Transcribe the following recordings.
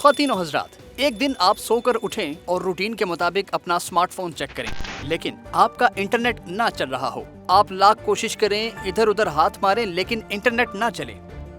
ख्वातीन और हजरात, एक दिन आप सोकर उठें और रूटीन के मुताबिक अपना स्मार्टफोन चेक करें, लेकिन आपका इंटरनेट ना चल रहा हो। आप लाख कोशिश करें, इधर उधर हाथ मारें, लेकिन इंटरनेट ना चले।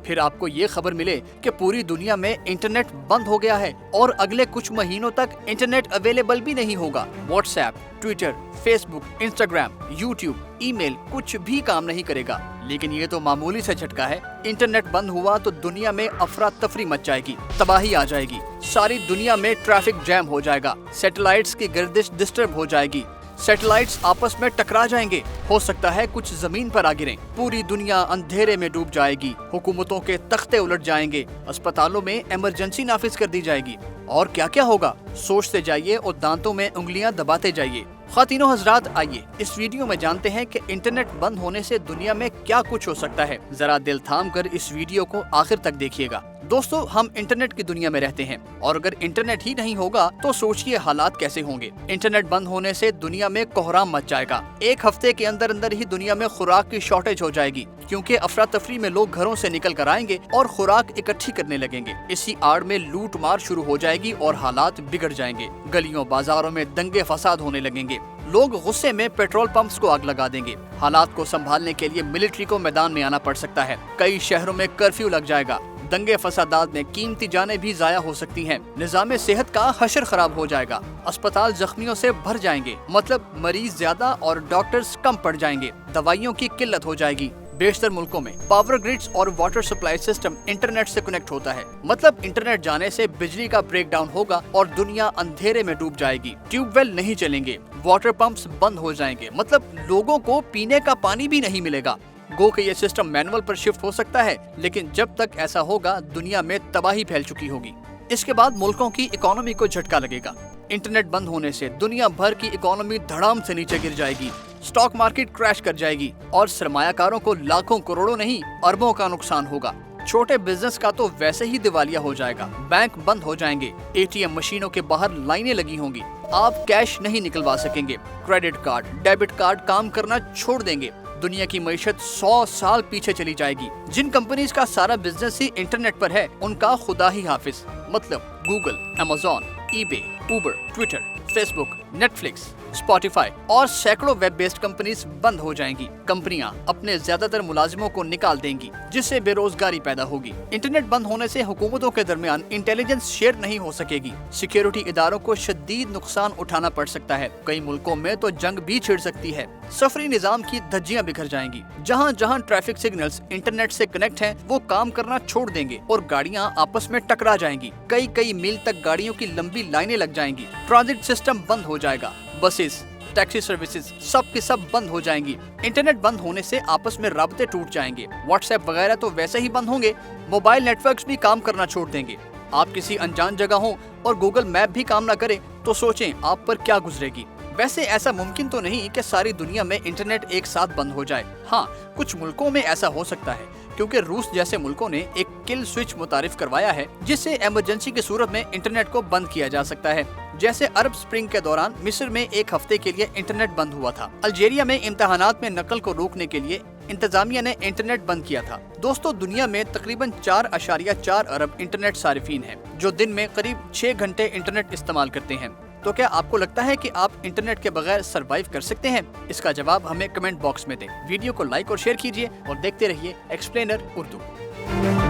फिर आपको ये खबर मिले कि पूरी दुनिया में इंटरनेट बंद हो गया है और अगले कुछ महीनों तक इंटरनेट अवेलेबल भी नहीं होगा। WhatsApp, Twitter, Facebook, Instagram, YouTube, email कुछ भी काम नहीं करेगा। लेकिन ये तो मामूली सा झटका है। इंटरनेट बंद हुआ तो दुनिया में अफरा तफरी मच जाएगी, तबाही आ जाएगी। सारी दुनिया में ट्रैफिक जैम हो जाएगा, सैटेलाइट्स की गर्दिश डिस्टर्ब हो जाएगी, सैटेलाइट्स आपस में टकरा जाएंगे, हो सकता है कुछ जमीन पर आ गिरें, पूरी दुनिया अंधेरे में डूब जाएगी, हुकूमतों के तख्ते उलट जाएंगे, अस्पतालों में इमरजेंसी नाफिज कर दी जाएगी। और क्या क्या होगा, सोचते जाइए और दांतों में उंगलियां दबाते जाइए। ख्वातीनों हजरात, आइए इस वीडियो में जानते हैं कि इंटरनेट बंद होने से दुनिया में क्या कुछ हो सकता है। जरा दिल थाम कर इस वीडियो को आखिर तक देखिएगा। दोस्तों, हम इंटरनेट की दुनिया में रहते हैं और अगर इंटरनेट ही नहीं होगा तो सोचिए हालात कैसे होंगे। इंटरनेट बंद होने से दुनिया में कोहराम मच जाएगा। एक हफ्ते के अंदर अंदर ही दुनिया में खुराक की शॉर्टेज हो जाएगी, क्योंकि अफरा तफरी में लोग घरों से निकल कर आएंगे और खुराक इकट्ठी करने लगेंगे। इसी आड़ में लूट मार शुरू हो जाएगी और हालात बिगड़ जाएंगे। गलियों बाजारों में दंगे फसाद होने लगेंगे। लोग गुस्से में पेट्रोल पंप्स को आग लगा देंगे। हालात को संभालने के लिए मिलिट्री को मैदान में आना पड़ सकता है। कई शहरों में कर्फ्यू लग जाएगा। दंगे फसादात में कीमती जानें भी जाया हो सकती हैं। निज़ाम सेहत का हशर खराब हो जाएगा। अस्पताल जख्मियों से भर जाएंगे, मतलब मरीज ज्यादा और डॉक्टर्स कम पड़ जाएंगे। दवाइयों की किल्लत हो जाएगी। बेशतर मुल्कों में पावर ग्रिड्स और वाटर सप्लाई सिस्टम इंटरनेट से कनेक्ट होता है, मतलब इंटरनेट जाने से बिजली का ब्रेकडाउन होगा और दुनिया अंधेरे में डूब जाएगी। ट्यूबवेल नहीं चलेंगे, वाटर पंप्स बंद हो जाएंगे, मतलब लोगों को पीने का पानी भी नहीं मिलेगा। गो के ये सिस्टम मैनुअल पर शिफ्ट हो सकता है, लेकिन जब तक ऐसा होगा दुनिया में तबाही फैल चुकी होगी। इसके बाद मुल्कों की इकोनॉमी को झटका लगेगा। इंटरनेट बंद होने से दुनिया भर की इकोनॉमी धड़ाम से नीचे गिर जाएगी, स्टॉक मार्केट क्रैश कर जाएगी और सरमायाकारों को लाखों करोड़ों नहीं अरबों का नुकसान होगा। छोटे बिजनेस का तो वैसे ही दिवालिया हो जाएगा। बैंक बंद हो जाएंगे, एटीएम मशीनों के बाहर लाइनें लगी होंगी, आप कैश नहीं निकलवा सकेंगे, क्रेडिट कार्ड, डेबिट कार्ड काम करना छोड़ देंगे। दुनिया की मईशत 100 साल पीछे चली जाएगी। जिन कंपनीज का सारा बिजनेस ही इंटरनेट पर है, उनका खुदा ही हाफिज, मतलब गूगल, अमेज़न, ईबे, उबर, ट्विटर, फेसबुक, नेटफ्लिक्स, स्पॉटिफाई और सैकड़ों वेब बेस्ड कंपनीज बंद हो जाएंगी। कंपनियां अपने ज्यादातर मुलाजिमों को निकाल देंगी, जिससे बेरोजगारी पैदा होगी। इंटरनेट बंद होने से हुकूमतों के दरमियान इंटेलिजेंस शेयर नहीं हो सकेगी। सिक्योरिटी इदारों को शदीद नुकसान उठाना पड़ सकता है। कई मुल्कों में तो जंग भी छिड़ सकती है। सफरी निजाम की धज्जियां बिखर जाएंगी। जहाँ जहाँ ट्रैफिक सिग्नल्स इंटरनेट से कनेक्ट हैं, वो काम करना छोड़ देंगे और गाड़ियाँ आपस में टकरा जाएंगी। कई कई मील तक गाड़ियों की लंबी लाइनें लग जाएंगी। ट्रांजिट सिस्टम बंद हो जाएगा। बसेस, टैक्सी सर्विसेज सब के सब बंद हो जाएंगी। इंटरनेट बंद होने से आपस में राब्ते टूट जाएंगे। व्हाट्सएप वगैरह तो वैसे ही बंद होंगे। मोबाइल नेटवर्क्स भी काम करना छोड़ देंगे। आप किसी अनजान जगह हो और गूगल मैप भी काम ना करे तो सोचें आप पर क्या गुजरेगी। वैसे ऐसा मुमकिन तो नहीं कि सारी दुनिया में इंटरनेट एक साथ बंद हो जाए। हाँ, कुछ मुल्कों में ऐसा हो सकता है, क्योंकि रूस जैसे मुल्कों ने एक किल स्विच मुतारिफ करवाया है, जिससे इमरजेंसी की सूरत में इंटरनेट को बंद किया जा सकता है। जैसे अरब स्प्रिंग के दौरान मिस्र में एक हफ्ते के लिए इंटरनेट बंद हुआ था। अल्जीरिया में इम्तहानात में नकल को रोकने के लिए इंतजामिया ने इंटरनेट बंद किया था। दोस्तों, दुनिया में तकरीबन 4.4 अरब इंटरनेट सारिफीन हैं, जो दिन में करीब 6 घंटे इंटरनेट इस्तेमाल करते हैं। तो क्या आपको लगता है कि आप इंटरनेट के बगैर सरवाइव कर सकते हैं? इसका जवाब हमें कमेंट बॉक्स में दें। वीडियो को लाइक और शेयर कीजिए और देखते रहिए एक्सप्लेनर उर्दू।